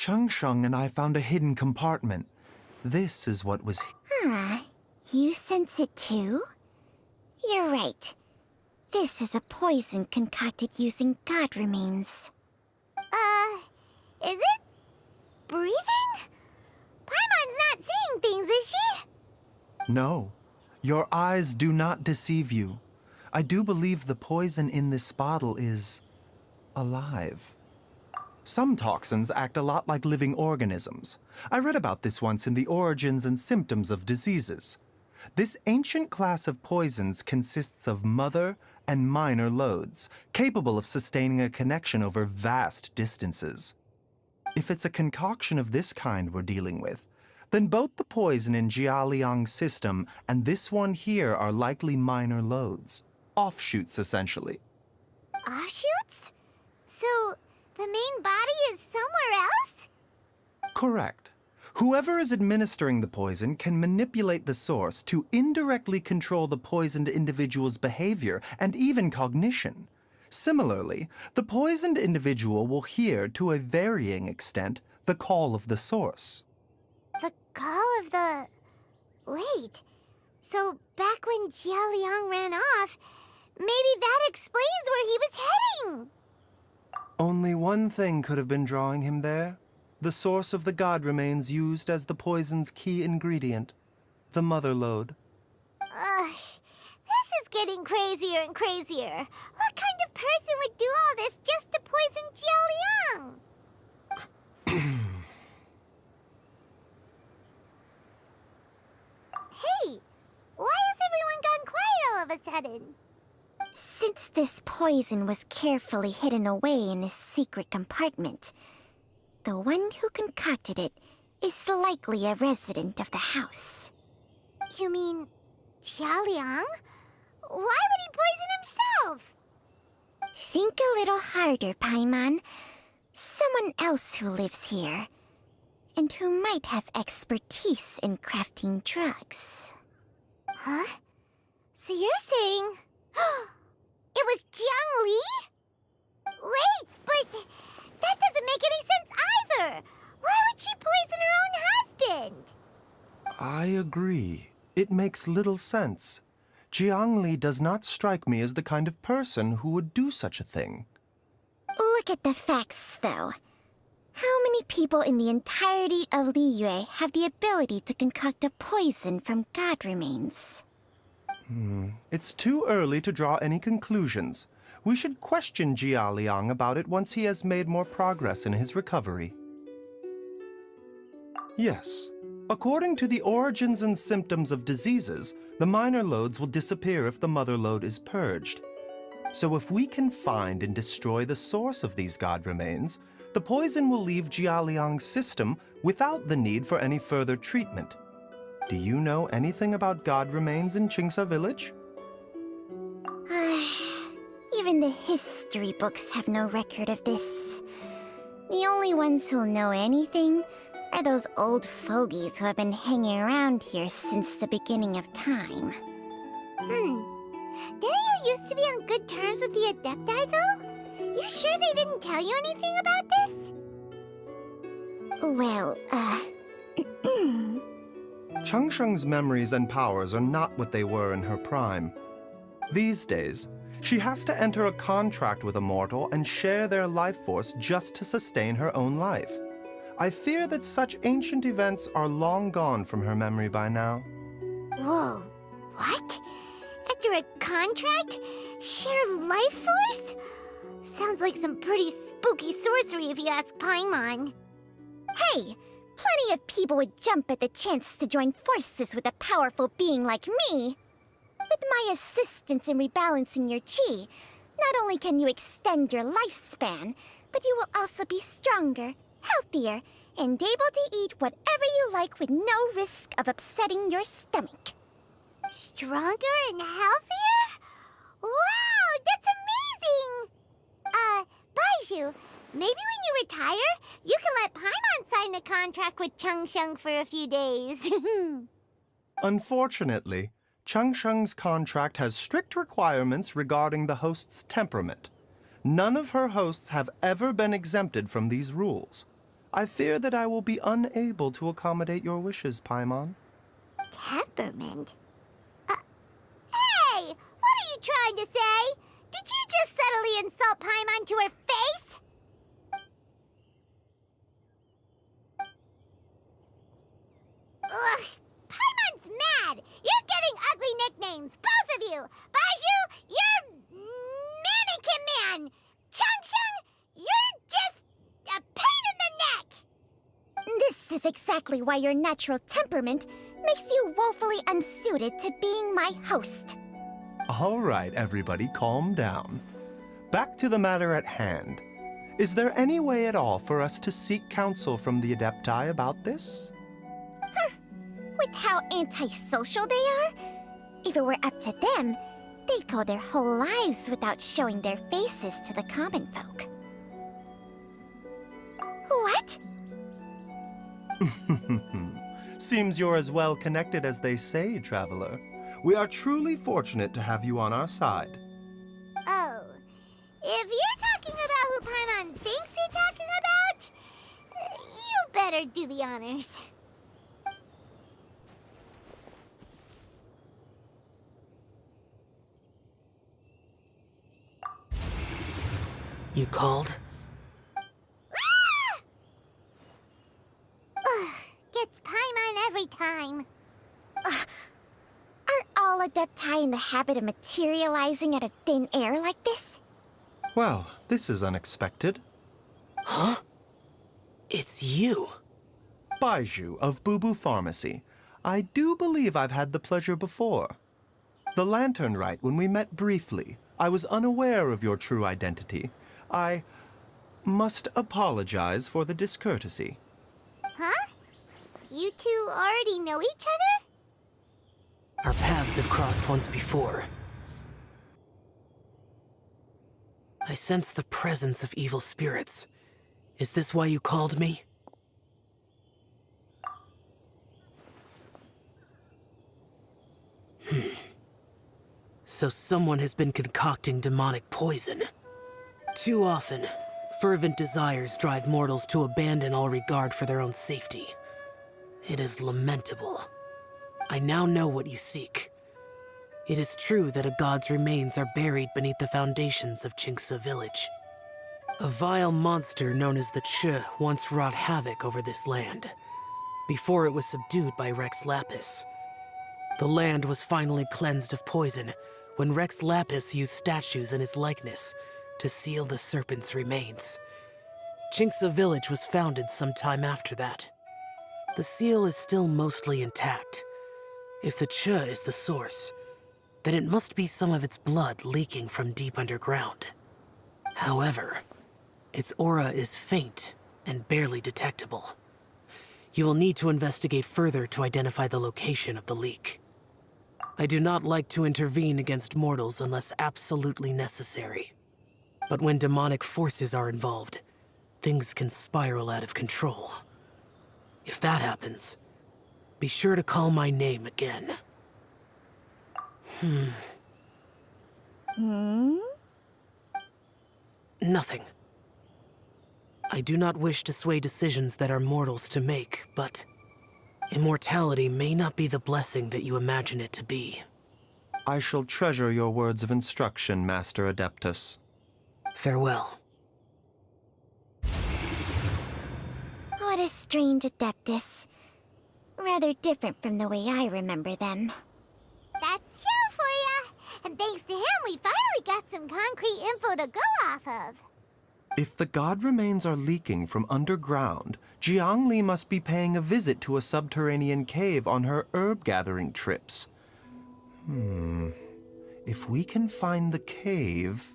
Changsheng and I found a hidden compartment. This is what was... You sense it too? You're right. This is a poison concocted using god remains. Is it? Breathing? Paimon's not seeing things, is she? No, your eyes do not deceive you. I do believe the poison in this bottle is... alive. Some toxins act a lot like living organisms. I read about this once in the Origins and Symptoms of Diseases. This ancient class of poisons consists of mother and minor loads, capable of sustaining a connection over vast distances. If it's a concoction of this kind we're dealing with, then both the poison in Jialiang's system and this one here are likely minor loads. Offshoots, essentially. Offshoots? So, the main body is somewhere else? Correct. Whoever is administering the poison can manipulate the source to indirectly control the poisoned individual's behavior and even cognition. Similarly, the poisoned individual will hear, to a varying extent, the call of the source. The call of the... Wait. So, back when Jia Liang ran off, maybe that explains where he was heading! Only one thing could have been drawing him there. The source of the god remains used as the poison's key ingredient, the mother lode. This is getting crazier and crazier. What kind of person would do all this just to poison Jia Liang? Hey, why has everyone gone quiet all of a sudden? Since this poison was carefully hidden away in a secret compartment, the one who concocted it is likely a resident of the house. You mean Jia Liang? Why would he poison himself? Think a little harder, Paimon. Someone else who lives here, and who might have expertise in crafting drugs. Huh? So you're saying... it was Jiang Li? Wait, but that doesn't make any sense either! Why would she poison her own husband? I agree. It makes little sense. Jiang Li does not strike me as the kind of person who would do such a thing. Look at the facts, though. How many people in the entirety of Liyue have the ability to concoct a poison from god remains? It's too early to draw any conclusions. We should question Jia Liang about it once he has made more progress in his recovery. Yes. According to the Origins and Symptoms of Diseases, the minor loads will disappear if the mother lode is purged. So if we can find and destroy the source of these god remains, the poison will leave Jia Liang's system without the need for any further treatment. Do you know anything about god remains in Qingsa village? Even the history books have no record of this. The only ones who'll know anything are those old fogies who have been hanging around here since the beginning of time. Didn't you used to be on good terms with the Adepti, though? You sure they didn't tell you anything about this? Well, Changsheng's memories and powers are not what they were in her prime. These days, she has to enter a contract with a mortal and share their life force just to sustain her own life. I fear that such ancient events are long gone from her memory by now. Whoa, what? After a contract? Share life force? Sounds like some pretty spooky sorcery if you ask Paimon. hey! Plenty of people would jump at the chance to join forces with a powerful being like me. With my assistance in rebalancing your chi, not only can you extend your lifespan, but you will also be stronger, healthier, and able to eat whatever you like with no risk of upsetting your stomach. Stronger and healthier? Wow, that's amazing! Baizhu, maybe when you retire, you can let Paimon sign a contract with Changsheng for a few days. Unfortunately, Changsheng's contract has strict requirements regarding the host's temperament. None of her hosts have ever been exempted from these rules. I fear that I will be unable to accommodate your wishes, Paimon. Temperament? Hey! What are you trying to say? Did you just subtly insult Paimon to her face? Ugh! Paimon's mad! You're getting ugly nicknames, both of you! Baiju, you're Mannequin Man! Chung Chung, you're just a pain in the neck! This is exactly why your natural temperament makes you woefully unsuited to being my host. All right, everybody, calm down. Back to the matter at hand. Is there any way at all for us to seek counsel from the Adepti about this? With how antisocial they are, if it were up to them, they'd go their whole lives without showing their faces to the common folk. What? Seems you're as well connected as they say, Traveler. We are truly fortunate to have you on our side. Oh, if you're talking about who Paimon thinks you're talking about, you better do the honors. You called? Ugh, gets Paimon every time. Aren't all Adepti in the habit of materializing out of thin air like this? Well, this is unexpected. Huh? It's you. Baiju of Boo Boo Pharmacy. I do believe I've had the pleasure before. The Lantern Rite, when we met briefly, I was unaware of your true identity. I must apologize for the discourtesy. Huh? You two already know each other? Our paths have crossed once before. I sense the presence of evil spirits. Is this why you called me? So someone has been concocting demonic poison. Too often, fervent desires drive mortals to abandon all regard for their own safety. It is lamentable. I now know what you seek. It is true that a god's remains are buried beneath the foundations of Chinxa village. A vile monster known as the Ch once wrought havoc over this land, before it was subdued by Rex Lapis. The land was finally cleansed of poison when Rex Lapis used statues in his likeness to seal the serpent's remains. Chinxa village was founded some time after that. The seal is still mostly intact. If the Ch is the source, then it must be some of its blood leaking from deep underground. However, its aura is faint and barely detectable. You will need to investigate further to identify the location of the leak. I do not like to intervene against mortals unless absolutely necessary. But when demonic forces are involved, things can spiral out of control. If that happens, be sure to call my name again. Nothing. I do not wish to sway decisions that are mortals to make, but immortality may not be the blessing that you imagine it to be. I shall treasure your words of instruction, Master Adeptus. Farewell. What a strange Adeptus. Rather different from the way I remember them. That's Xiao for ya! And thanks to him, we finally got some concrete info to go off of. If the god remains are leaking from underground, Jiangli must be paying a visit to a subterranean cave on her herb-gathering trips. If we can find the cave...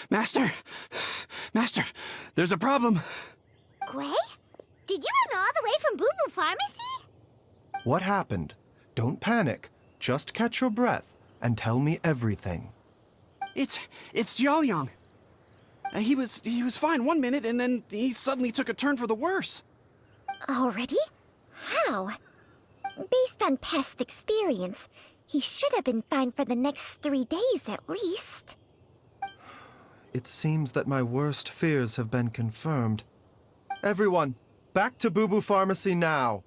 Master! Master, there's a problem. Gray? Did you run all the way from Boo Boo Pharmacy? What happened? Don't panic. Just catch your breath and tell me everything. It's Jiaoyang. He was fine one minute, and then he suddenly took a turn for the worse. Already? How? Based on past experience, he should have been fine for the next 3 days at least. It seems that my worst fears have been confirmed. Everyone, back to Boo Boo Pharmacy now!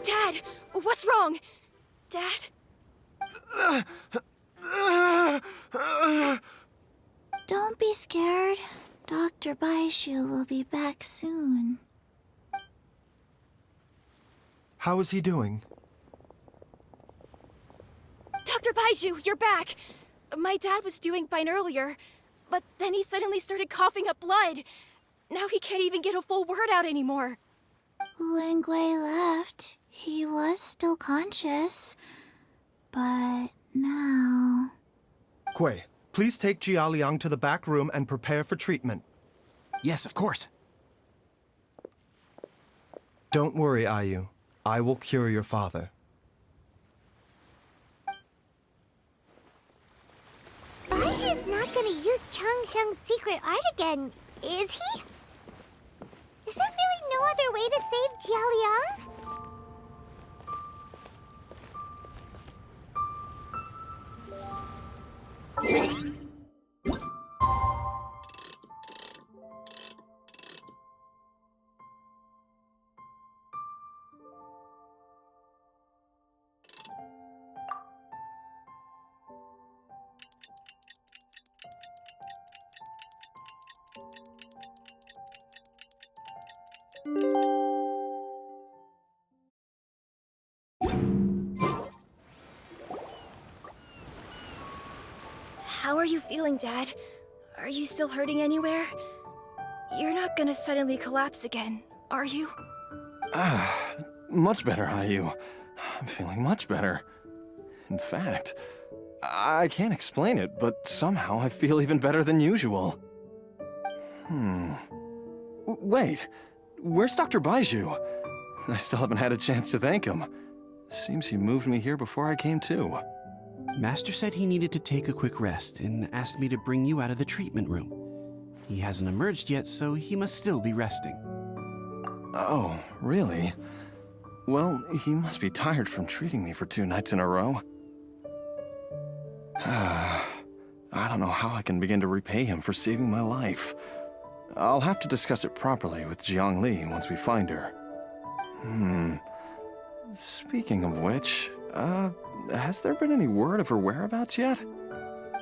Dad, what's wrong? Dad? Don't be scared. Dr. Baishu will be back soon. How is he doing? Dr. Baiju, you're back! My dad was doing fine earlier, but then he suddenly started coughing up blood. Now he can't even get a full word out anymore. When Gui left, he was still conscious. But now... Kui, please take Jialiang to the back room and prepare for treatment. Yes, of course. Don't worry, Ayu. I will cure your father. Baishu's not gonna use Chang Sheng's secret art again, is he? Is there really no other way to save Jialiang? How are you feeling, Dad? Are you still hurting anywhere? You're not gonna suddenly collapse again, are you? Much better, Ayu. I'm feeling much better. In fact, I can't explain it, but somehow I feel even better than usual. Wait, where's Dr. Baiju? I still haven't had a chance to thank him. Seems he moved me here before I came to. Master said he needed to take a quick rest and asked me to bring you out of the treatment room. He hasn't emerged yet, so he must still be resting. Oh, really? Well, he must be tired from treating me for 2 nights in a row. I don't know how I can begin to repay him for saving my life. I'll have to discuss it properly with Jiang Li once we find her. Speaking of which, has there been any word of her whereabouts yet?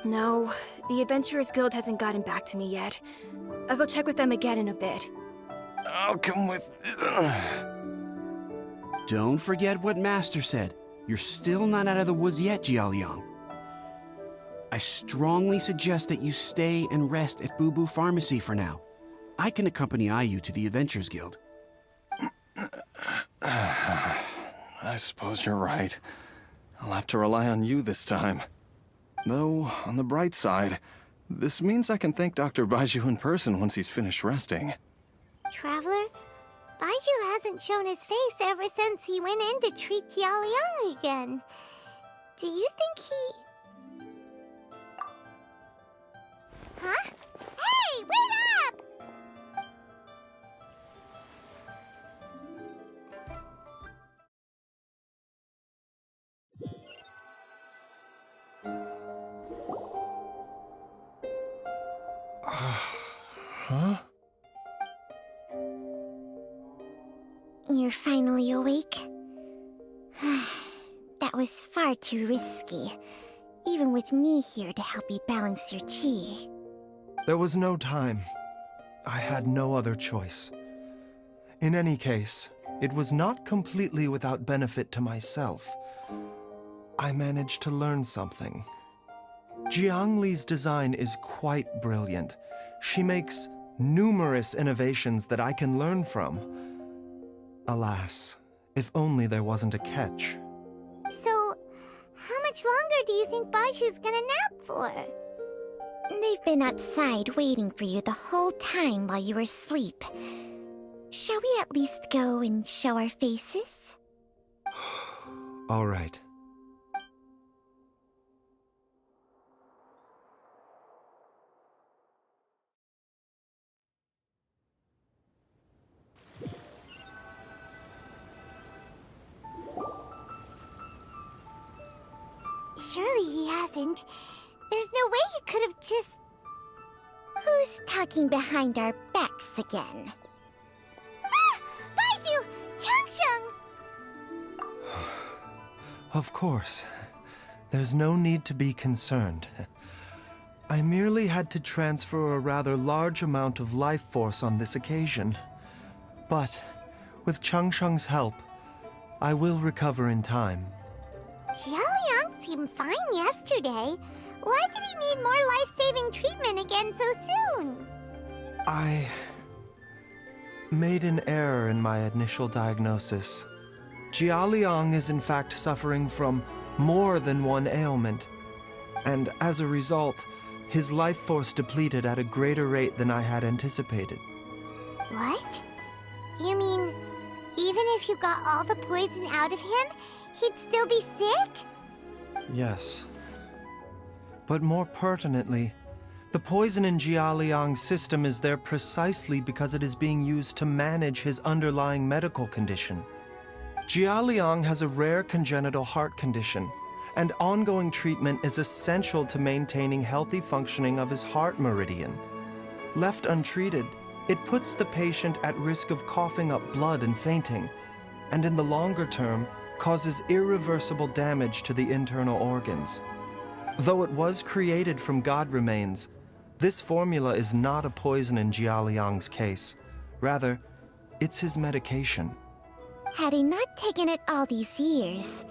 No, the Adventurers Guild hasn't gotten back to me yet. I'll go check with them again in a bit. I'll come with... Don't forget what Master said. You're still not out of the woods yet, Jialiang. I strongly suggest that you stay and rest at Boo Boo Pharmacy for now. I can accompany Ayu to the Adventurers Guild. I suppose you're right. I'll have to rely on you this time. Though, on the bright side, this means I can thank Dr. Baiju in person once he's finished resting. Traveler, Baiju hasn't shown his face ever since he went in to treat Jialiang again. Do you think he... Huh? Hey, wait up! Huh? You're finally awake? That was far too risky. Even with me here to help you balance your chi. There was no time. I had no other choice. In any case, it was not completely without benefit to myself. I managed to learn something. Jiangli's design is quite brilliant. She makes numerous innovations that I can learn from. Alas, if only there wasn't a catch. So, how much longer do you think Baishu's gonna nap for? They've been outside waiting for you the whole time while you were asleep. Shall we at least go and show our faces? All right. Surely he hasn't. There's no way he could have just... Who's talking behind our backs again? Ah! Baishu! Changsheng! Of course. There's no need to be concerned. I merely had to transfer a rather large amount of life force on this occasion. But, with Changsheng's help, I will recover in time. Jialiang seemed fine yesterday. Why did he need more life-saving treatment again so soon? I made an error in my initial diagnosis. Jialiang is in fact suffering from more than one ailment, and as a result, his life force depleted at a greater rate than I had anticipated. What? You mean, even if you got all the poison out of him, he'd still be sick? Yes. But more pertinently, the poison in Jialiang's system is there precisely because it is being used to manage his underlying medical condition. Jialiang has a rare congenital heart condition, and ongoing treatment is essential to maintaining healthy functioning of his heart meridian. Left untreated, it puts the patient at risk of coughing up blood and fainting, and in the longer term, causes irreversible damage to the internal organs. Though it was created from god remains, this formula is not a poison in Jialiang's case. Rather, it's his medication. Had he not taken it all these years,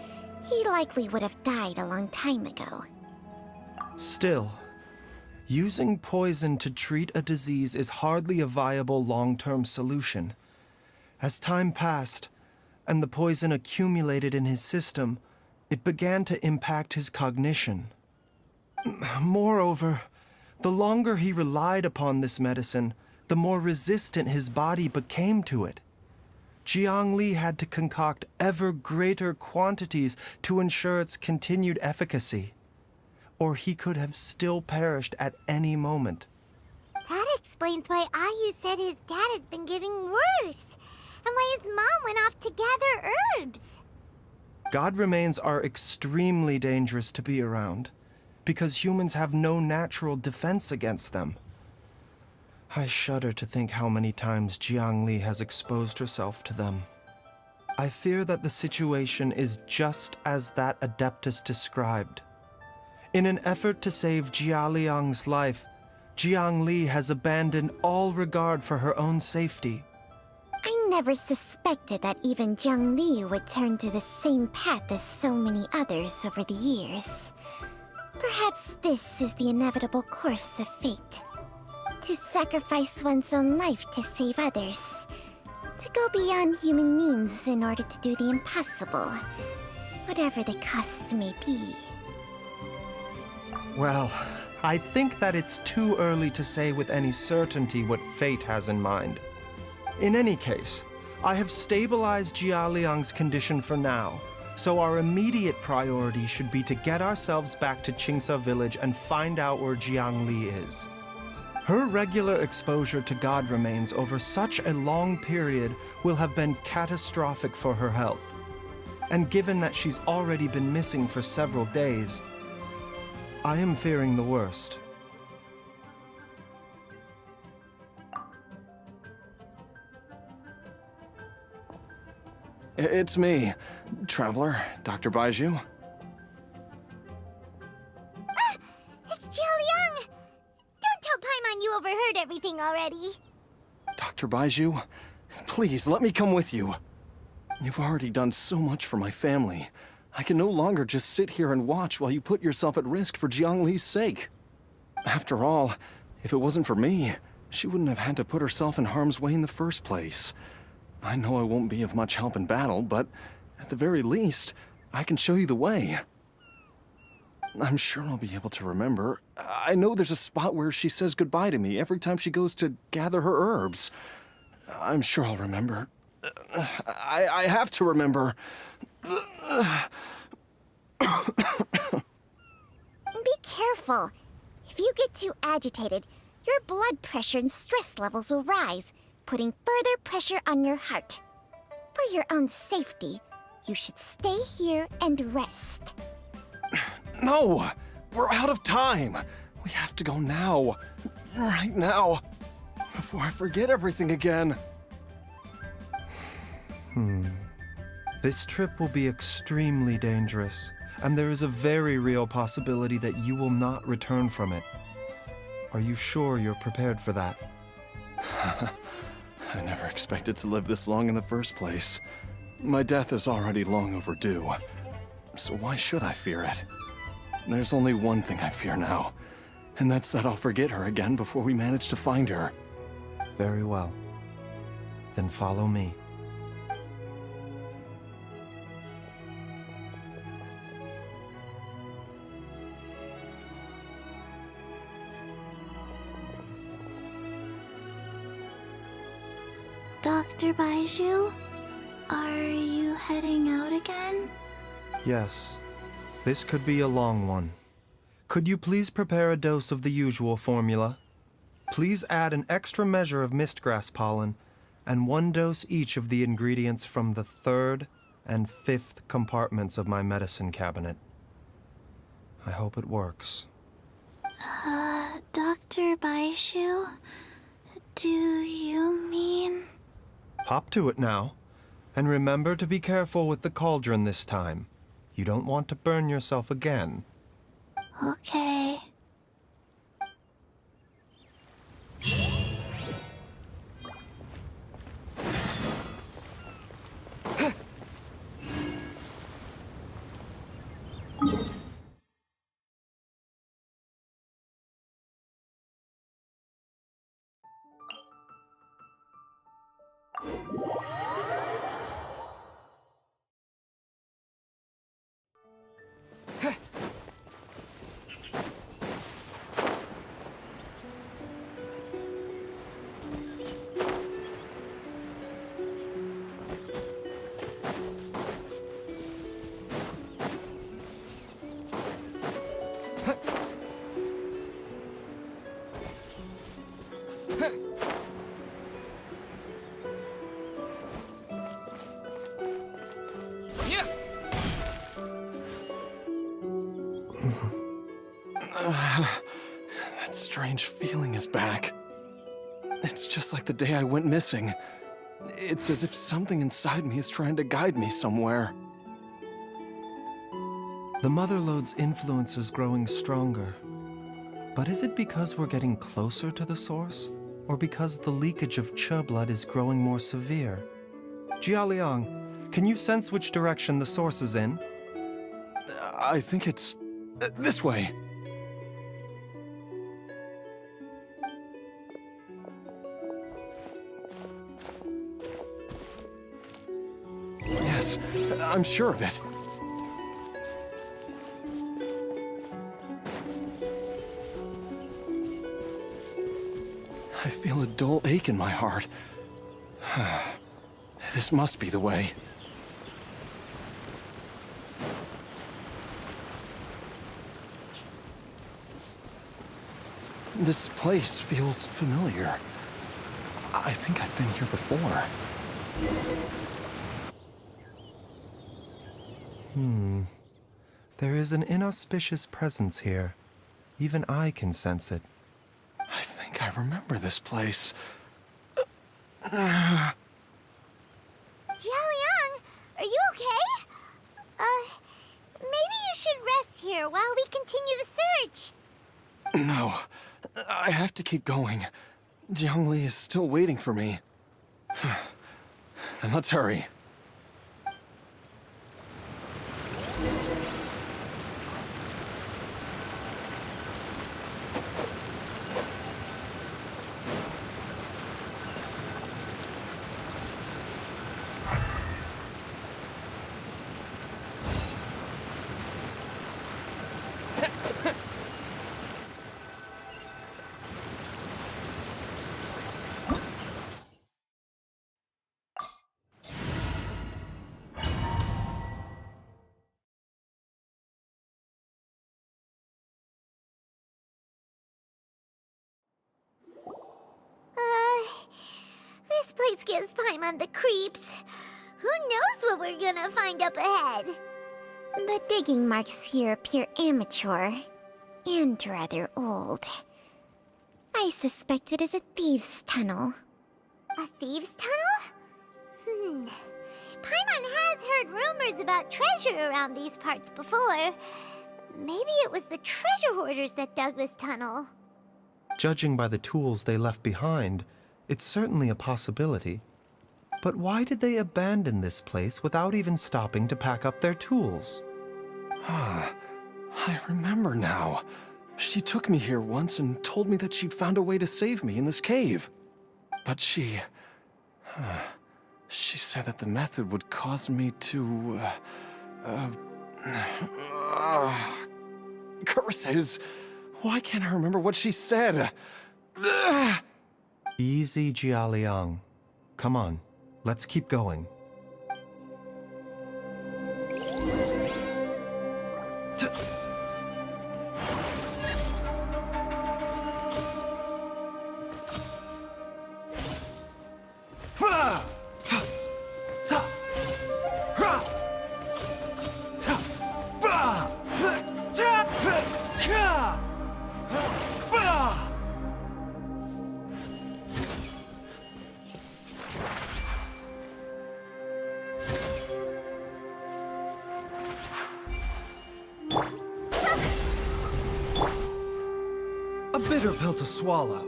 he likely would have died a long time ago. Still, using poison to treat a disease is hardly a viable long-term solution. As time passed, and the poison accumulated in his system, it began to impact his cognition. Moreover, the longer he relied upon this medicine, the more resistant his body became to it. Jiangli had to concoct ever greater quantities to ensure its continued efficacy, or he could have still perished at any moment. That explains why Ayu said his dad has been getting worse, and why his mom went off to gather herbs. God remains are extremely dangerous to be around, because humans have no natural defense against them. I shudder to think how many times Jiangli has exposed herself to them. I fear that the situation is just as that Adeptus described. In an effort to save Jialiang's life, Jiangli has abandoned all regard for her own safety. I never suspected that even Jiangli would turn to the same path as so many others over the years. Perhaps this is the inevitable course of fate. To sacrifice one's own life to save others. To go beyond human means in order to do the impossible. Whatever the cost may be. Well, I think that it's too early to say with any certainty what fate has in mind. In any case, I have stabilized Jialiang's condition for now, so our immediate priority should be to get ourselves back to Qingsa village and find out where Jiangli is. Her regular exposure to god remains over such a long period will have been catastrophic for her health. And given that she's already been missing for several days, I am fearing the worst. It's me, Traveler, Dr. Baizhu. Ah! It's Jialiang! Don't tell Paimon you overheard everything already. Dr. Baizhu, please let me come with you. You've already done so much for my family. I can no longer just sit here and watch while you put yourself at risk for Jiangli's sake. After all, if it wasn't for me, she wouldn't have had to put herself in harm's way in the first place. I know I won't be of much help in battle, but at the very least, I can show you the way. I'm sure I'll be able to remember. I know there's a spot where she says goodbye to me every time she goes to gather her herbs. I'm sure I'll remember. I have to remember. Be careful. If you get too agitated, your blood pressure and stress levels will rise, putting further pressure on your heart. For your own safety, you should stay here and rest. No! We're out of time! We have to go now. Right now. Before I forget everything again. This trip will be extremely dangerous, and there is a very real possibility that you will not return from it. Are you sure you're prepared for that? I never expected to live this long in the first place. My death is already long overdue. So why should I fear it? There's only one thing I fear now, and that's that I'll forget her again before we manage to find her. Very well. Then follow me. Dr. Baiju, are you heading out again? Yes. This could be a long one. Could you please prepare a dose of the usual formula? Please add an extra measure of mistgrass pollen and 1 dose each of the ingredients from the 3rd and 5th compartments of my medicine cabinet. I hope it works. Dr. Baiju, do you mean... Hop to it now. And remember to be careful with the cauldron this time. You don't want to burn yourself again. Okay. That strange feeling is back. It's just like the day I went missing. It's as if something inside me is trying to guide me somewhere. The Motherlode's influence is growing stronger. But is it because we're getting closer to the source? Or because the leakage of Che blood is growing more severe? Jialiang, can you sense which direction the source is in? I think it's this way. Yes, I'm sure of it. I feel a dull ache in my heart. This must be the way. This place feels familiar. I think I've been here before. There is an inauspicious presence here. Even I can sense it. I think I remember this place. Jialiang, are you okay? Maybe you should rest here while we continue the search. No, I have to keep going. Jiangli is still waiting for me. Then let's hurry. gives Paimon the creeps. Who knows what we're gonna find up ahead? The digging marks here appear amateur and rather old. I suspect it is a thieves' tunnel. A thieves' tunnel? Paimon has heard rumors about treasure around these parts before. Maybe it was the treasure hoarders that dug this tunnel. Judging by the tools they left behind, it's certainly a possibility. But why did they abandon this place without even stopping to pack up their tools? I remember now. She took me here once and told me that she'd found a way to save me in this cave. But she said that the method would cause me to, curses! Why can't I remember what she said? Easy, Jialiang. Come on, let's keep going. A bitter pill to swallow.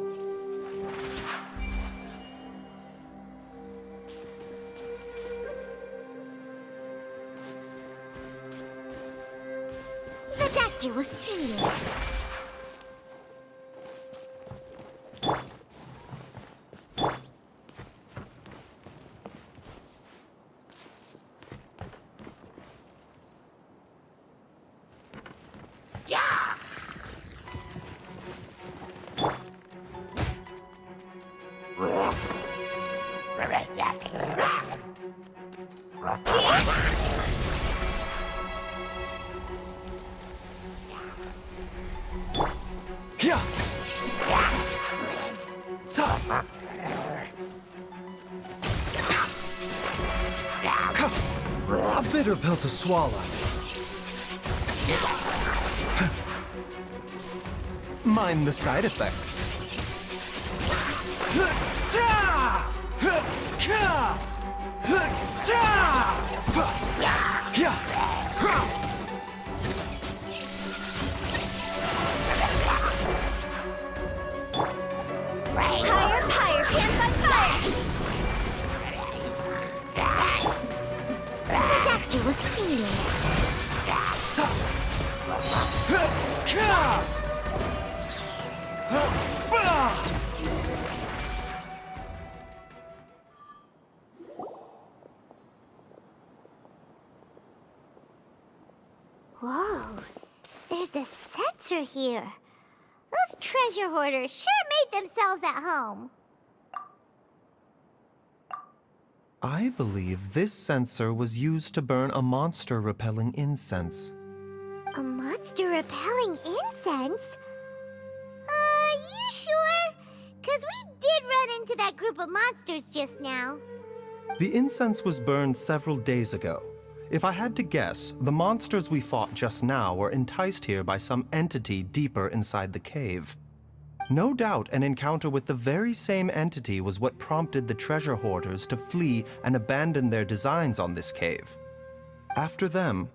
The doctor will see you. A bitter pill to swallow. Mind the side effects. Higher, higher, pants on fire! The doctor will see you. Whoa, there's a sensor here. Those treasure hoarders sure made themselves at home. I believe this sensor was used to burn a monster-repelling incense. A monster repelling incense? You sure? 'Cause we did run into that group of monsters just now. The incense was burned several days ago. If I had to guess, the monsters we fought just now were enticed here by some entity deeper inside the cave. No doubt an encounter with the very same entity was what prompted the treasure hoarders to flee and abandon their designs on this cave. After them,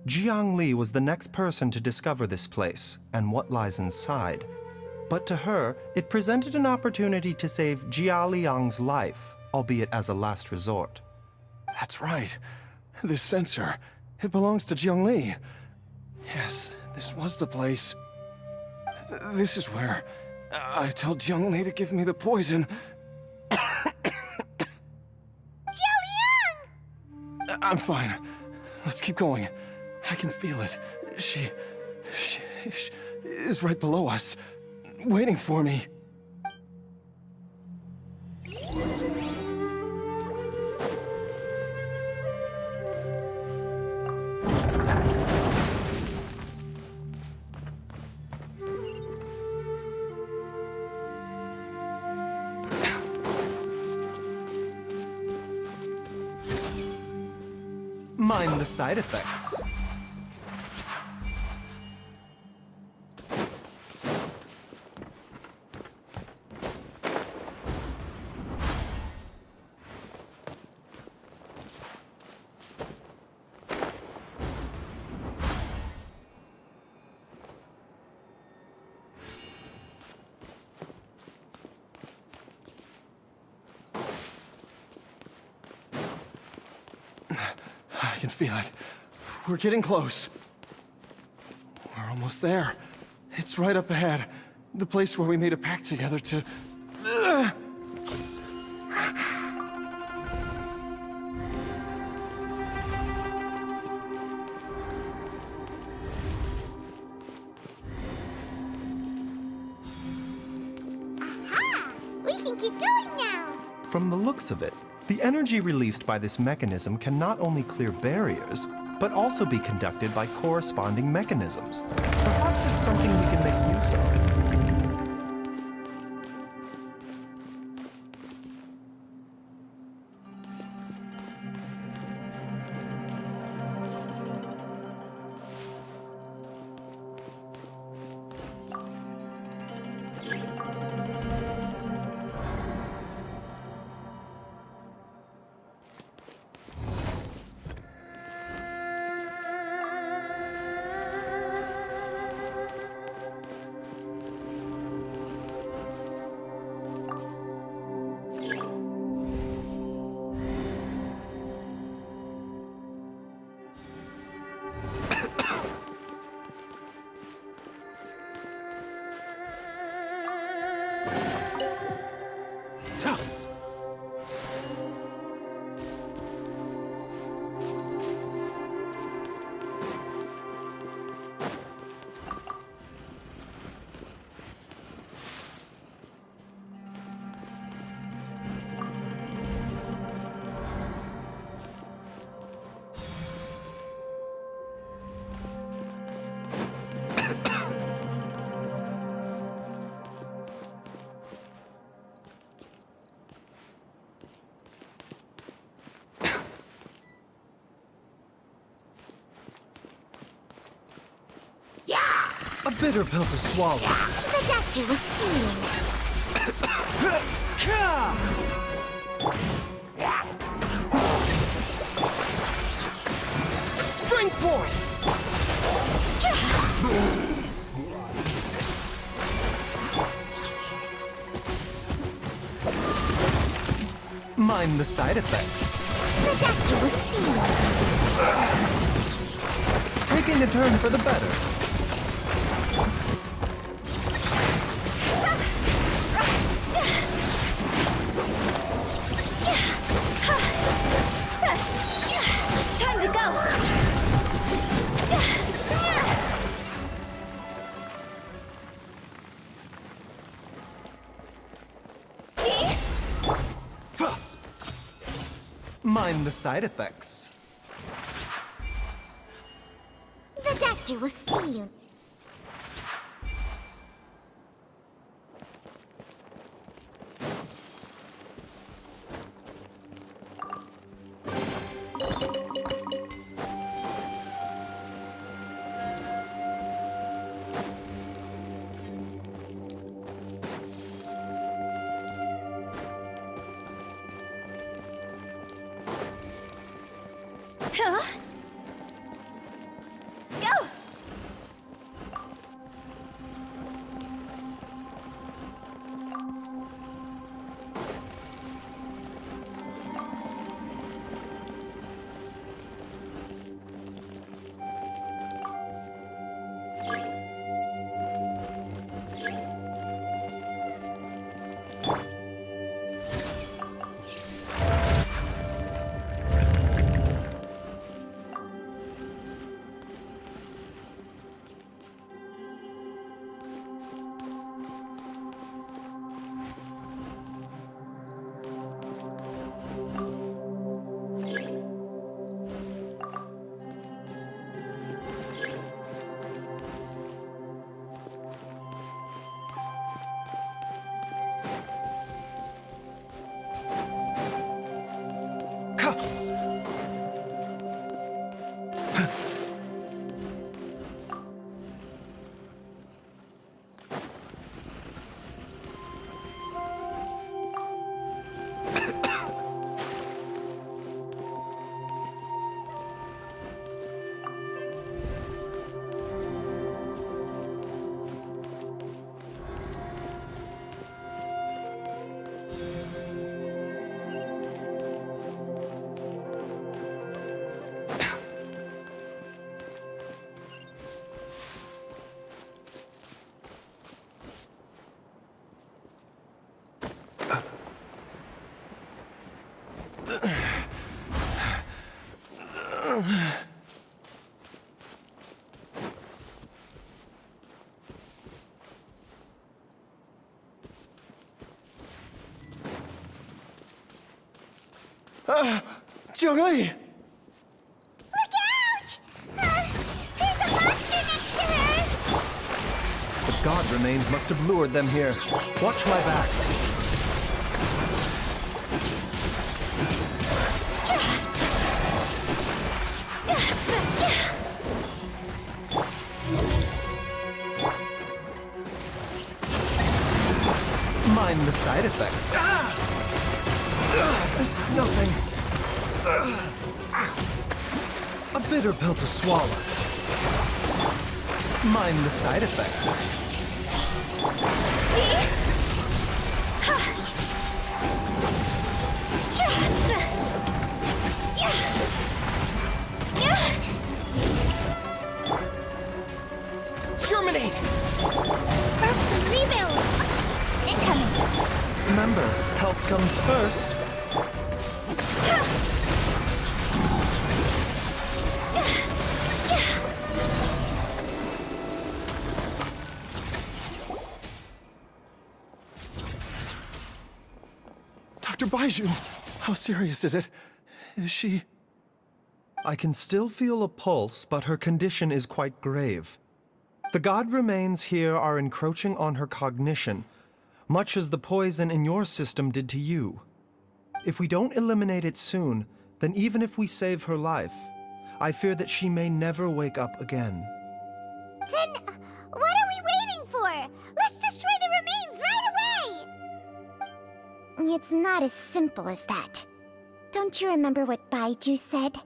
Jiang Li was the next person to discover this place and what lies inside. But to her, it presented an opportunity to save Jia Liang's life, albeit as a last resort. That's right. This sensor, it belongs to Jiang Li. Yes, this was the place. This is where I told Jiang Li to give me the poison. Jialiang! I'm fine. Let's keep going. I can feel it. She is right below us, waiting for me. Mind the side effects. I can feel it. We're getting close. We're almost there. It's right up ahead. The place where we made a pact together to... Aha! We can keep going now. From the looks of it, the energy released by this mechanism can not only clear barriers, but also be conducted by corresponding mechanisms. Perhaps it's something we can make use of. A bitter pill to swallow. The doctor was seeing. Spring forth! Mind the side effects. The doctor was seeing. Taking a turn for the better. Time to go. Mind the side effects. The doctor will see you. Huh? Go! Jiangli! Look out! There's a monster next to her! The god remains must have lured them here. Watch my back. Mind the side effect. This is nothing. A bitter pill to swallow. Mind the side effects. Germinate! First rebuild! Incoming! Remember, health comes first. Dr. Baiju, how serious is it? Is she... I can still feel a pulse, but her condition is quite grave. The god remains here are encroaching on her cognition, much as the poison in your system did to you. If we don't eliminate it soon, then even if we save her life, I fear that she may never wake up again. Then, what are we waiting for? Let's destroy the remains right away! It's not as simple as that. Don't you remember what Baiju said?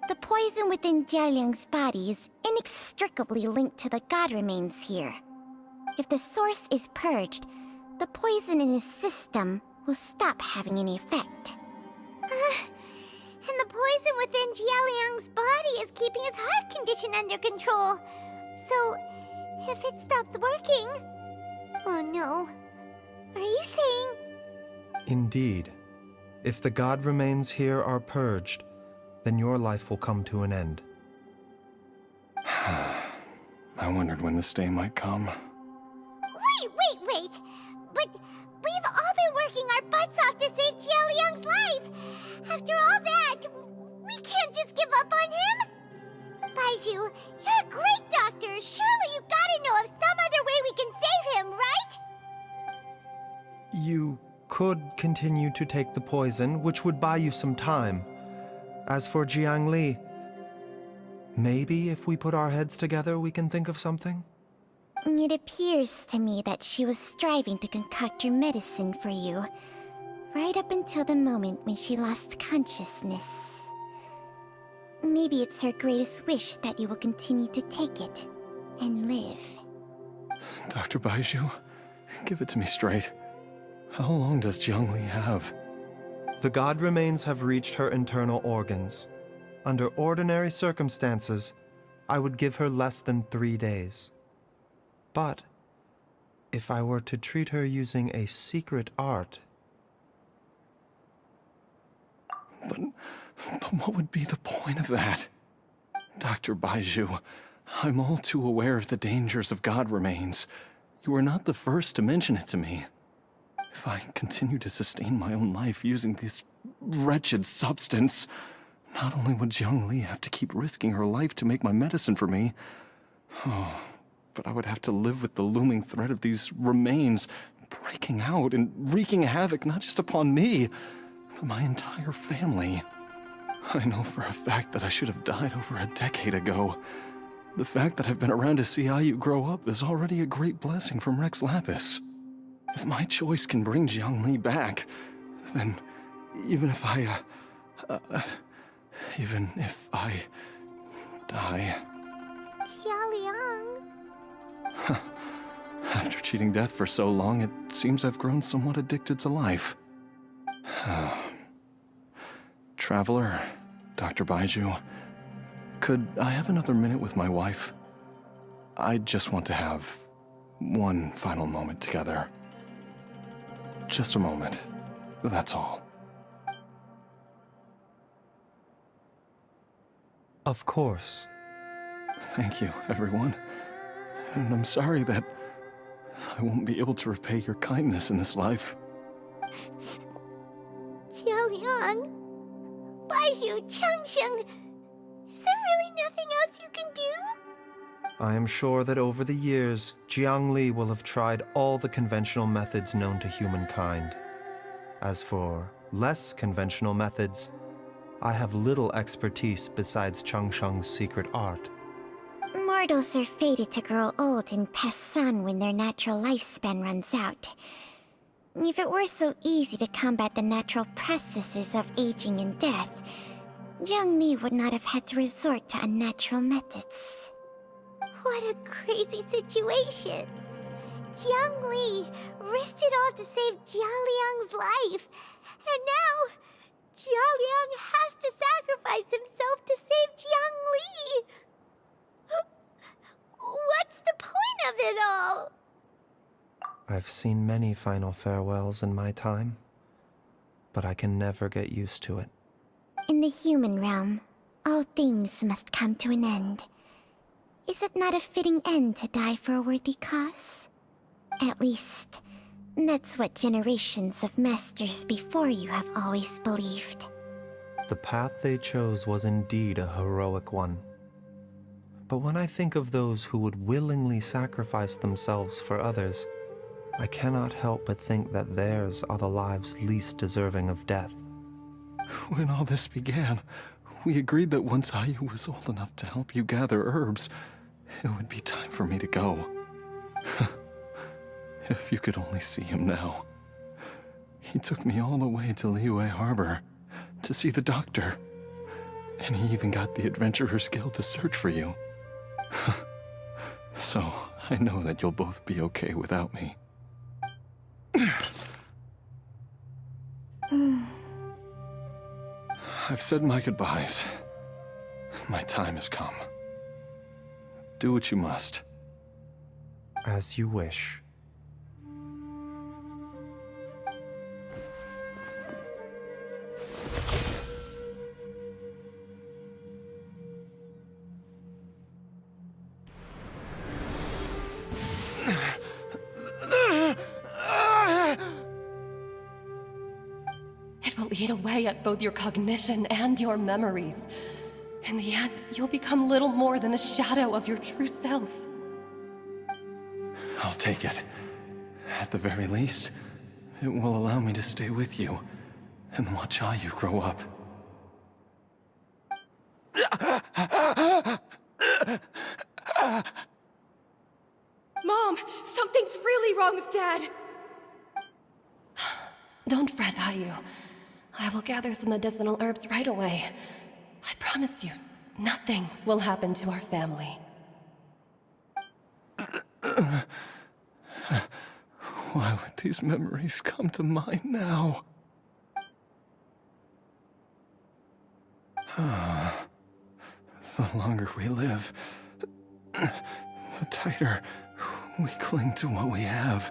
The poison within Jialiang's body is inextricably linked to the god remains here. If the source is purged, the poison in his system will stop having any effect. And the poison within Jialiang's body is keeping his heart condition under control. So, if it stops working... Oh no. Are you saying... Indeed. If the god remains here are purged, then your life will come to an end. I wondered when this day might come. Wait! But we've all been working our butts off to save Jialiang's life! After all that, we can't just give up on him! Baiju, you're a great doctor! Surely you gotta know of some other way we can save him, right? You could continue to take the poison, which would buy you some time. As for Jiangli, maybe if we put our heads together, we can think of something? It appears to me that she was striving to concoct your medicine for you, right up until the moment when she lost consciousness. Maybe it's her greatest wish that you will continue to take it and live. Dr. Baiju, give it to me straight. How long does Jiangli have? The god remains have reached her internal organs. Under ordinary circumstances, I would give her less than 3 days. But if I were to treat her using a secret art... But what would be the point of that? Dr. Baiju, I'm all too aware of the dangers of god remains. You are not the first to mention it to me. If I continue to sustain my own life using this wretched substance, not only would Jiangli have to keep risking her life to make my medicine for me, but I would have to live with the looming threat of these remains breaking out and wreaking havoc not just upon me, but my entire family. I know for a fact that I should have died over a decade ago. The fact that I've been around to see Ayu grow up is already a great blessing from Rex Lapis. If my choice can bring Jiangli back, then even if I die... Jialiang... After cheating death for so long, it seems I've grown somewhat addicted to life. Traveler, Dr. Baiju, could I have another minute with my wife? I just want to have one final moment together. Just a moment, that's all. Of course. Thank you, everyone. And I'm sorry that I won't be able to repay your kindness in this life. Jialiang... Baizhu, Changsheng, is there really nothing else you can do? I am sure that over the years, Jiangli will have tried all the conventional methods known to humankind. As for less conventional methods, I have little expertise besides Changsheng's secret art. Mortals are fated to grow old and pass on when their natural lifespan runs out. If it were so easy to combat the natural processes of aging and death, Jiangli would not have had to resort to unnatural methods. What a crazy situation. Jiangli risked it all to save Jialiang's life. And now, Jialiang has to sacrifice himself to save Jiangli. What's the point of it all? I've seen many final farewells in my time, but I can never get used to it. In the human realm, all things must come to an end. Is it not a fitting end to die for a worthy cause? At least, that's what generations of masters before you have always believed. The path they chose was indeed a heroic one. But when I think of those who would willingly sacrifice themselves for others, I cannot help but think that theirs are the lives least deserving of death. When all this began, we agreed that once Ayu was old enough to help you gather herbs, it would be time for me to go. If you could only see him now. He took me all the way to Liyue Harbor to see the doctor. And he even got the Adventurers Guild to search for you. So, I know that you'll both be okay without me. I've said my goodbyes. My time has come. Do what you must. As you wish. It will eat away at both your cognition and your memories. In the end, you'll become little more than a shadow of your true self. I'll take it. At the very least, it will allow me to stay with you and watch Ayu grow up. Mom, something's really wrong with Dad. Don't fret, Ayu. I will gather some medicinal herbs right away. I promise you, nothing will happen to our family. Why would these memories come to mind now? The longer we live, the tighter we cling to what we have.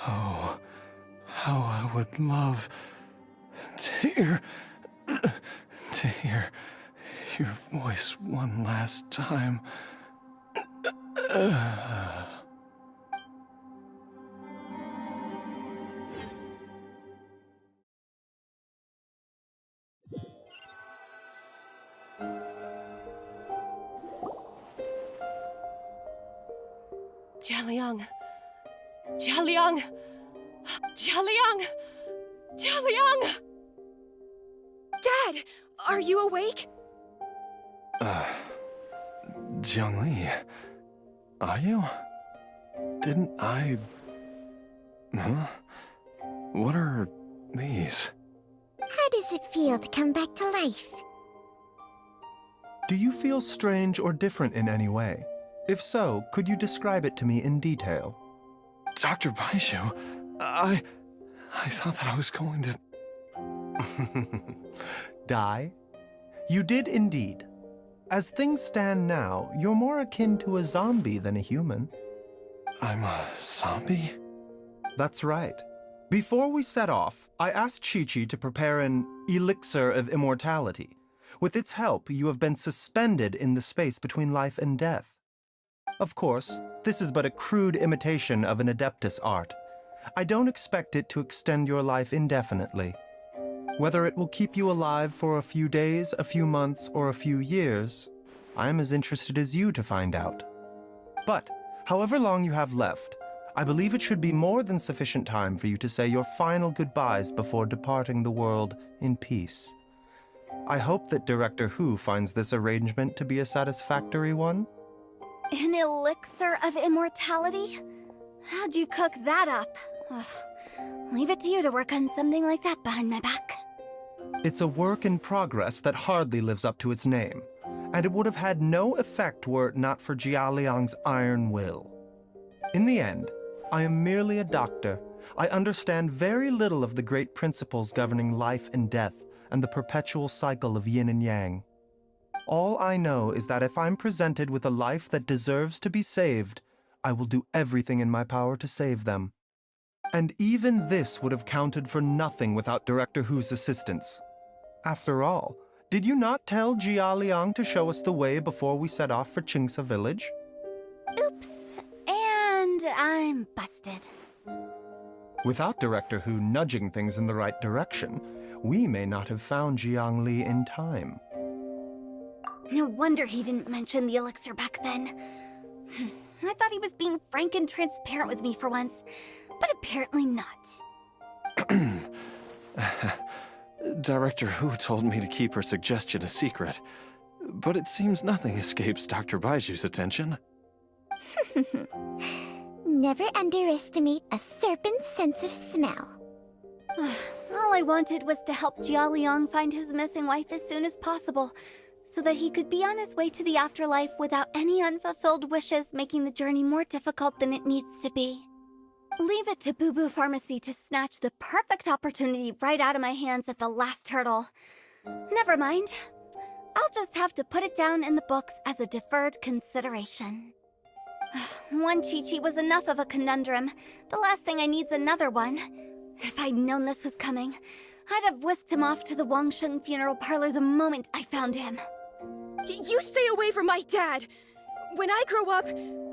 Oh, how I would love to hear your voice one last time. Jialiang! Jialiang! Jialiang! Jialiang! Dad, are you awake? Jiangli, are you? Didn't I... Huh? What are these? How does it feel to come back to life? Do you feel strange or different in any way? If so, could you describe it to me in detail? Dr. Baizhu, I thought that I was going to... Die? You did indeed. As things stand now, you're more akin to a zombie than a human. I'm a zombie? That's right. Before we set off, I asked Chi-Chi to prepare an elixir of immortality. With its help, you have been suspended in the space between life and death. Of course, this is but a crude imitation of an Adeptus art. I don't expect it to extend your life indefinitely. Whether it will keep you alive for a few days, a few months, or a few years, I am as interested as you to find out. But, however long you have left, I believe it should be more than sufficient time for you to say your final goodbyes before departing the world in peace. I hope that Director Hu finds this arrangement to be a satisfactory one. An elixir of immortality? How'd you cook that up? Ugh. Leave it to you to work on something like that behind my back. It's a work in progress that hardly lives up to its name, and it would have had no effect were it not for Jialiang's iron will. In the end, I am merely a doctor. I understand very little of the great principles governing life and death and the perpetual cycle of yin and yang. All I know is that if I'm presented with a life that deserves to be saved, I will do everything in my power to save them. And even this would have counted for nothing without Director Hu's assistance. After all, did you not tell Jia Liang to show us the way before we set off for Qingce village? Oops. And I'm busted. Without Director Hu nudging things in the right direction, we may not have found Jiang Li in time. No wonder he didn't mention the elixir back then. I thought he was being frank and transparent with me for once, but apparently not. Director Hu told me to keep her suggestion a secret, but it seems nothing escapes Dr. Baiju's attention. Never underestimate a serpent's sense of smell. All I wanted was to help Jia Liang find his missing wife as soon as possible, so that he could be on his way to the afterlife without any unfulfilled wishes making the journey more difficult than it needs to be. Leave it to Boo Boo Pharmacy to snatch the perfect opportunity right out of my hands at the last hurdle. Never mind. I'll just have to put it down in the books as a deferred consideration. One Chi-Chi was enough of a conundrum. The last thing I need's another one. If I'd known this was coming, I'd have whisked him off to the Wangsheng funeral parlor the moment I found him. You stay away from my dad! When I grow up,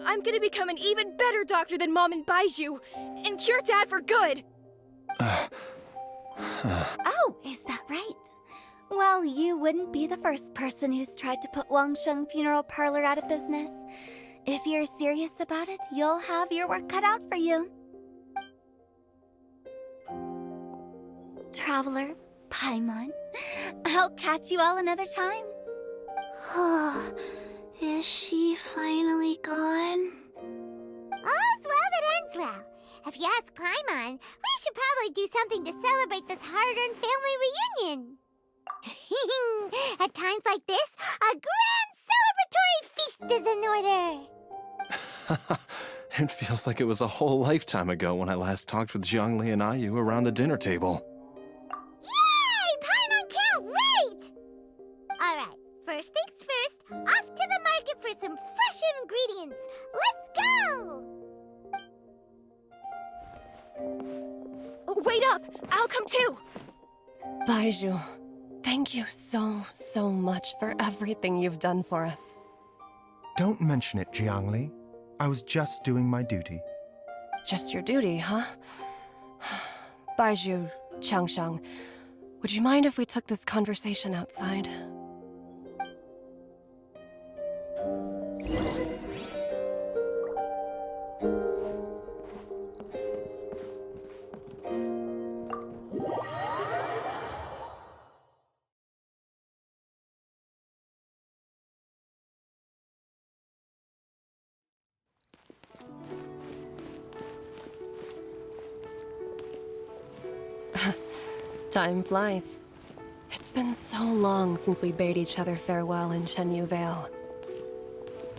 I'm gonna become an even better doctor than Mom and Baizhu, and cure Dad for good! Oh, is that right? Well, you wouldn't be the first person who's tried to put Wangsheng funeral parlor out of business. If you're serious about it, you'll have your work cut out for you. Traveler, Paimon, I'll catch you all another time. Is she finally gone? All's well that ends well. If you ask Paimon, we should probably do something to celebrate this hard-earned family reunion. At times like this, a grand celebratory feast is in order. It feels like it was a whole lifetime ago when I last talked with Zhongli and Ayu around the dinner table. Yay! Paimon can't wait! Alright, first things first, off to the market for some fresh ingredients. Let's go! Wait up! I'll come too! Baizhu, thank you so much for everything you've done for us. Don't mention it, Jiangli. I was just doing my duty. Just your duty, huh? Baizhu, Changsheng, would you mind if we took this conversation outside? Time flies. It's been so long since we bade each other farewell in Shenyu Vale.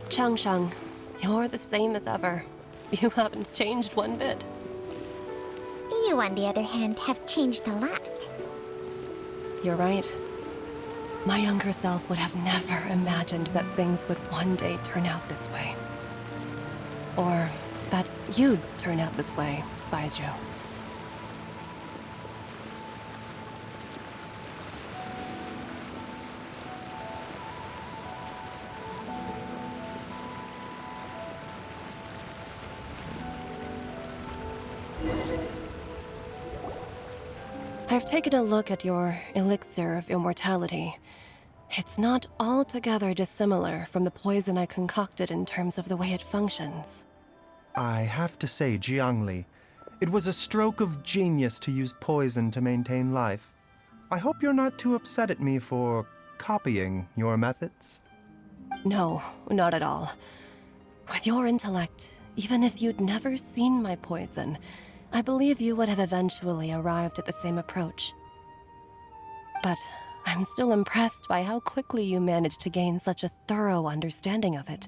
Changsheng, you're the same as ever. You haven't changed one bit. You, on the other hand, have changed a lot. You're right. My younger self would have never imagined that things would one day turn out this way. Or that you'd turn out this way, Baizhu. I've taken a look at your elixir of immortality. It's not altogether dissimilar from the poison I concocted in terms of the way it functions. I have to say, Jiangli, it was a stroke of genius to use poison to maintain life. I hope you're not too upset at me for copying your methods. No, not at all. With your intellect, even if you'd never seen my poison, I believe you would have eventually arrived at the same approach. But I'm still impressed by how quickly you managed to gain such a thorough understanding of it.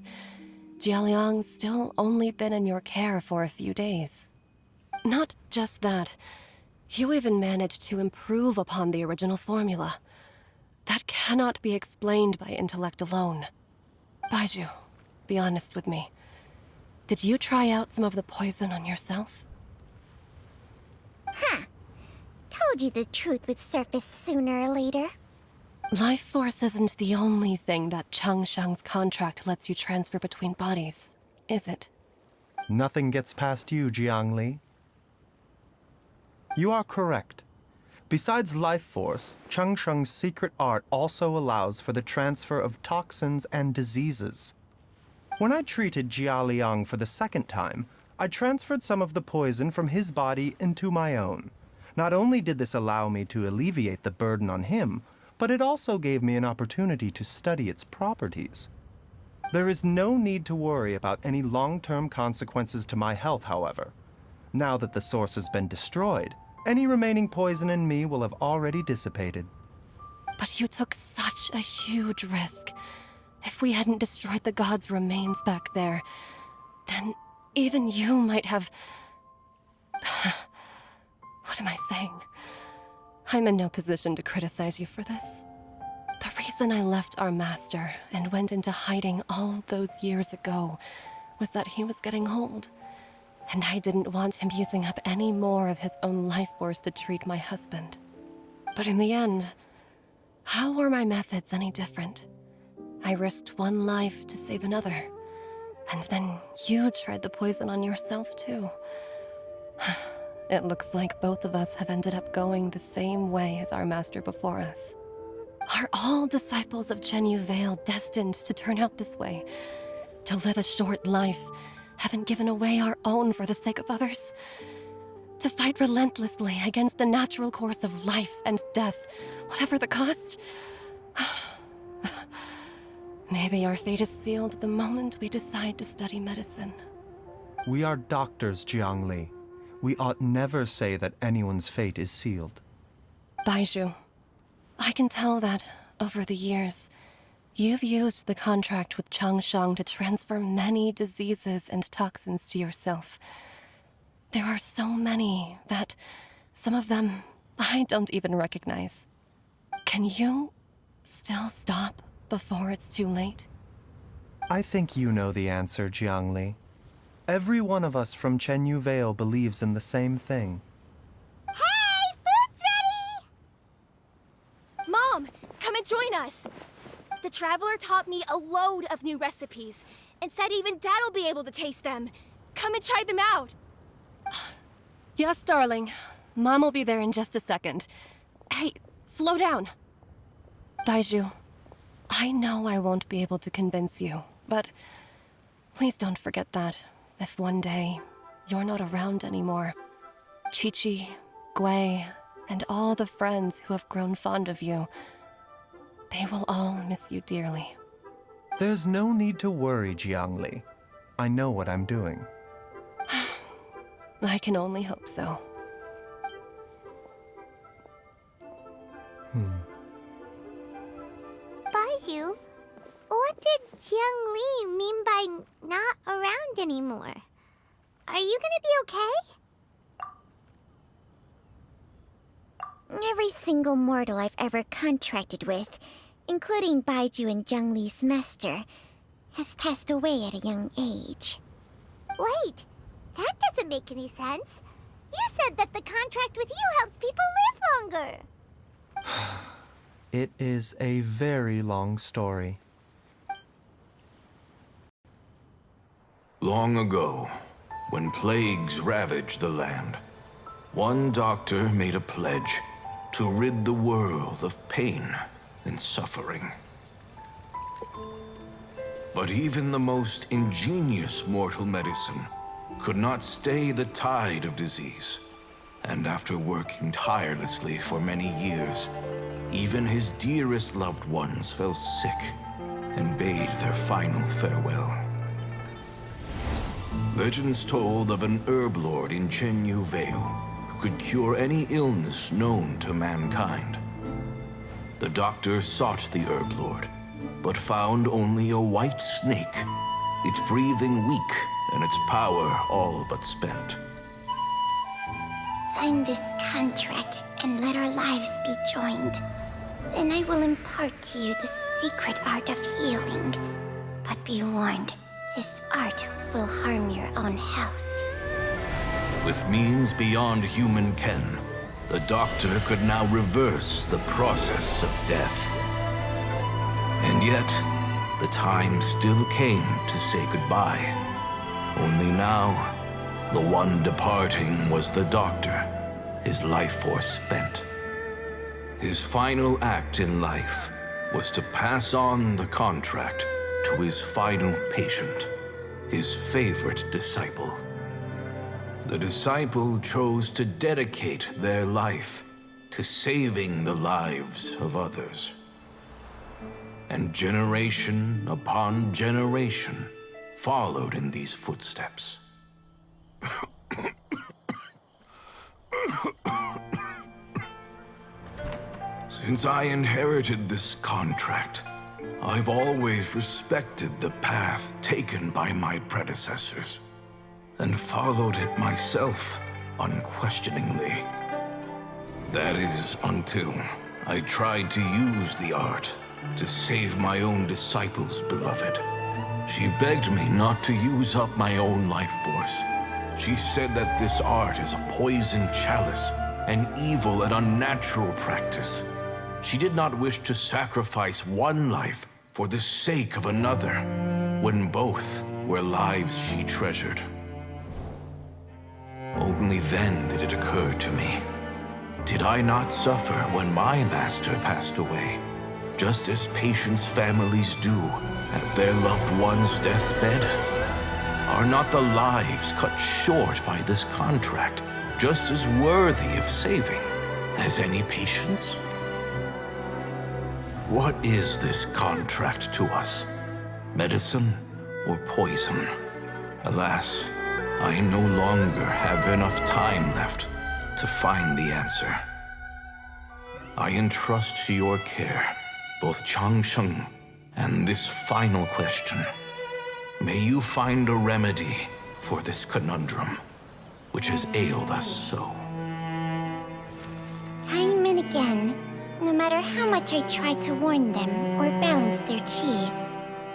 Jialiang's still only been in your care for a few days. Not just that, you even managed to improve upon the original formula. That cannot be explained by intellect alone. Baizhu, be honest with me. Did you try out some of the poison on yourself? Huh. Told you the truth would surface sooner or later. Life force isn't the only thing that Changsheng's contract lets you transfer between bodies, is it? Nothing gets past you, Jiangli. You are correct. Besides life force, Changsheng's secret art also allows for the transfer of toxins and diseases. When I treated Jialiang for the second time, I transferred some of the poison from his body into my own. Not only did this allow me to alleviate the burden on him, but it also gave me an opportunity to study its properties. There is no need to worry about any long-term consequences to my health, however. Now that the source has been destroyed, any remaining poison in me will have already dissipated. But you took such a huge risk. If we hadn't destroyed the god's remains back there, then even you might have... What am I saying? I'm in no position to criticize you for this. The reason I left our master and went into hiding all those years ago was that he was getting old, and I didn't want him using up any more of his own life force to treat my husband. But in the end, how were my methods any different? I risked one life to save another, and then you tried the poison on yourself too. It looks like both of us have ended up going the same way as our master before us. Are all disciples of Chenyu Vale destined to turn out this way? To live a short life, having given away our own for the sake of others? To fight relentlessly against the natural course of life and death, whatever the cost? Maybe our fate is sealed the moment we decide to study medicine. We are doctors, Jiangli. We ought never say that anyone's fate is sealed. Baizhu, I can tell that, over the years, you've used the contract with Changsheng to transfer many diseases and toxins to yourself. There are so many that, some of them, I don't even recognize. Can you still stop before it's too late? I think you know the answer, Jiangli. Every one of us from Chenyu Vale believes in the same thing. Hey, food's ready! Mom, come and join us. The Traveler taught me a load of new recipes and said even Dad will be able to taste them. Come and try them out. Yes, darling. Mom will be there in just a second. Hey, slow down. Baizhu, I know I won't be able to convince you, but please don't forget that if one day you're not around anymore, Qiqi, Gui, and all the friends who have grown fond of you, they will all miss you dearly. There's no need to worry, Jiangli. I know what I'm doing. I can only hope so. Baizhu, what did Jiang Li mean by not around anymore? Are you gonna be okay? Every single mortal I've ever contracted with, including Baizhu and Zhang Li's master, has passed away at a young age. Wait, that doesn't make any sense. You said that the contract with you helps people live longer. It is a very long story. Long ago, when plagues ravaged the land, one doctor made a pledge to rid the world of pain and suffering. But even the most ingenious mortal medicine could not stay the tide of disease. And after working tirelessly for many years, even his dearest loved ones fell sick and bade their final farewell. Legends told of an herb lord in Chenyu Vale who could cure any illness known to mankind. The doctor sought the herb lord, but found only a white snake, its breathing weak and its power all but spent. Sign this contract and let our lives be joined. Then I will impart to you the secret art of healing. But be warned, this art will harm your own health. With means beyond human ken, the doctor could now reverse the process of death. And yet, the time still came to say goodbye. Only now, the one departing was the doctor, his life force spent. His final act in life was to pass on the contract to his final patient, his favorite disciple. The disciple chose to dedicate their life to saving the lives of others. And generation upon generation followed in these footsteps. Since I inherited this contract, I've always respected the path taken by my predecessors, and followed it myself unquestioningly. That is, until I tried to use the art to save my own disciple's beloved. She begged me not to use up my own life force. She said that this art is a poison chalice, an evil and unnatural practice. She did not wish to sacrifice one life for the sake of another, when both were lives she treasured. Only then did it occur to me. Did I not suffer when my master passed away, just as patients' families do at their loved one's deathbed? Are not the lives cut short by this contract just as worthy of saving as any patients? What is this contract to us? Medicine or poison? Alas, I no longer have enough time left to find the answer. I entrust to your care both Changsheng and this final question. May you find a remedy for this conundrum, which has ailed us so. Time and again, no matter how much I try to warn them or balance their chi,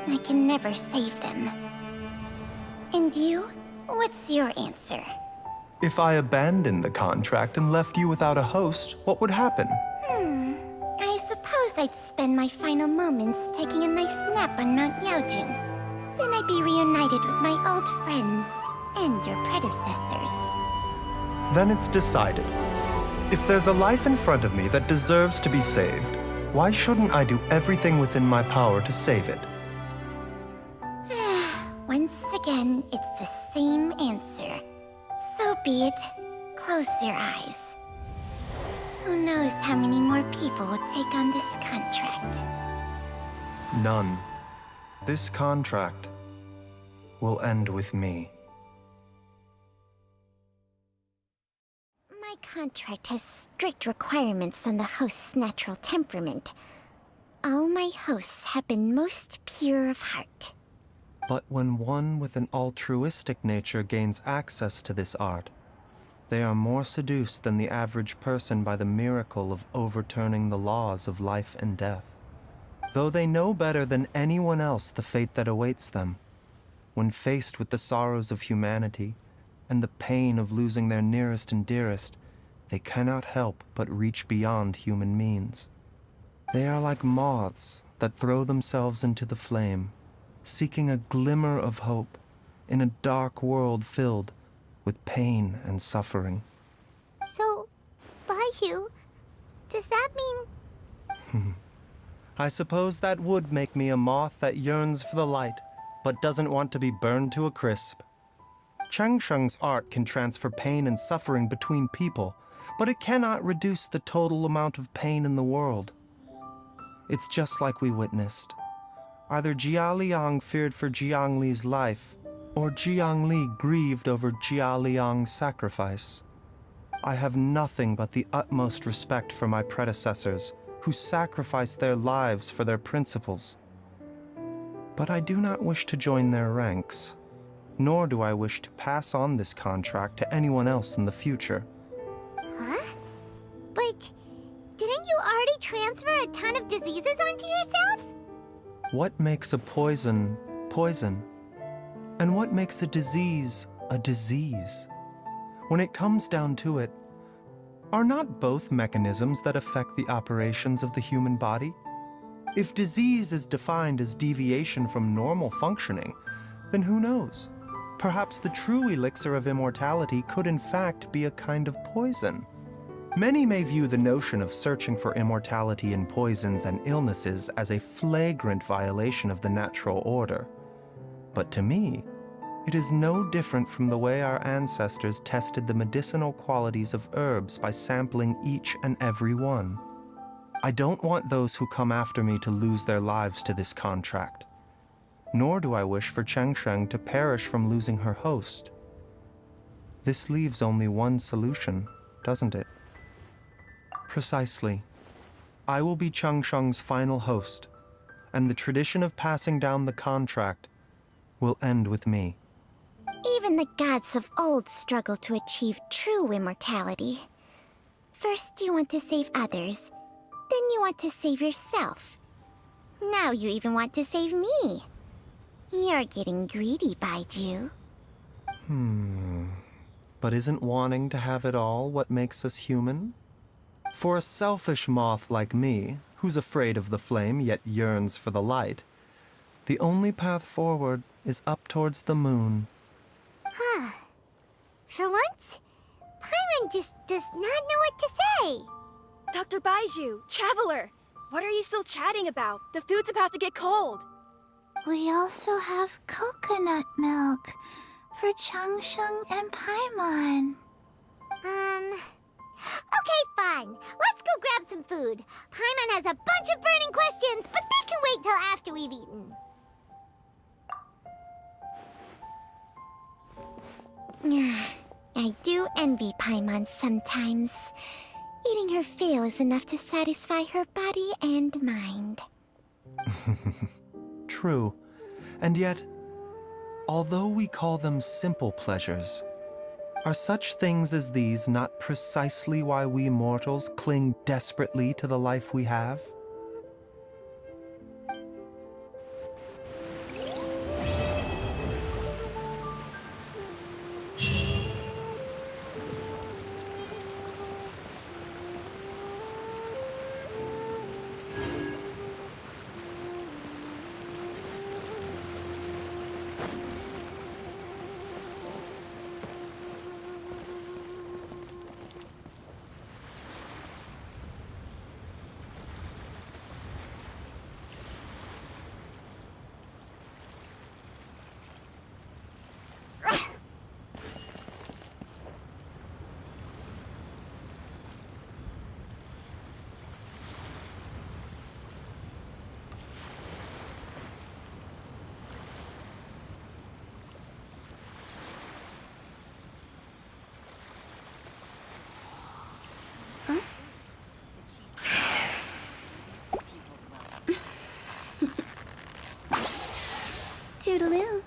I can never save them. And you? What's your answer? If I abandoned the contract and left you without a host, what would happen? I suppose I'd spend my final moments taking a nice nap on Mount Yaojun. Then I'd be reunited with my old friends and your predecessors. Then it's decided. If there's a life in front of me that deserves to be saved, why shouldn't I do everything within my power to save it? Once again, it's the same answer. So be it. Close your eyes. Who knows how many more people will take on this contract? None. This contract will end with me. My contract has strict requirements on the host's natural temperament. All my hosts have been most pure of heart. But when one with an altruistic nature gains access to this art, they are more seduced than the average person by the miracle of overturning the laws of life and death. Though they know better than anyone else the fate that awaits them, when faced with the sorrows of humanity and the pain of losing their nearest and dearest, they cannot help but reach beyond human means. They are like moths that throw themselves into the flame, seeking a glimmer of hope in a dark world filled with pain and suffering. So, Baiju, does that mean... I suppose that would make me a moth that yearns for the light, but doesn't want to be burned to a crisp. Chang Sheng's art can transfer pain and suffering between people, but it cannot reduce the total amount of pain in the world. It's just like we witnessed. Either Jia Liang feared for Jiang Li's life, or Jiang Li grieved over Jia Liang's sacrifice. I have nothing but the utmost respect for my predecessors, who sacrificed their lives for their principles. But I do not wish to join their ranks, nor do I wish to pass on this contract to anyone else in the future. Huh? But didn't you already transfer a ton of diseases onto yourself? What makes a poison, poison? And what makes a disease, a disease? When it comes down to it, are not both mechanisms that affect the operations of the human body? If disease is defined as deviation from normal functioning, then who knows? Perhaps the true elixir of immortality could in fact be a kind of poison. Many may view the notion of searching for immortality in poisons and illnesses as a flagrant violation of the natural order. But to me, it is no different from the way our ancestors tested the medicinal qualities of herbs by sampling each and every one. I don't want those who come after me to lose their lives to this contract. Nor do I wish for Cheng Sheng to perish from losing her host. This leaves only one solution, doesn't it? Precisely. I will be Cheng Sheng's final host, and the tradition of passing down the contract will end with me. Even the gods of old struggle to achieve true immortality. First you want to save others, then you want to save yourself. Now you even want to save me. You're getting greedy, Baiju. But isn't wanting to have it all what makes us human? For a selfish moth like me, who's afraid of the flame yet yearns for the light, the only path forward is up towards the moon. For once, Paimon just does not know what to say. Dr. Baiju, Traveler, what are you still chatting about? The food's about to get cold. We also have coconut milk for Changsheng and Paimon. Okay, fine. Let's go grab some food. Paimon has a bunch of burning questions, but they can wait till after we've eaten. I do envy Paimon sometimes. Eating her fill is enough to satisfy her body and mind. True. And yet, although we call them simple pleasures, are such things as these not precisely why we mortals cling desperately to the life we have? Toodaloo.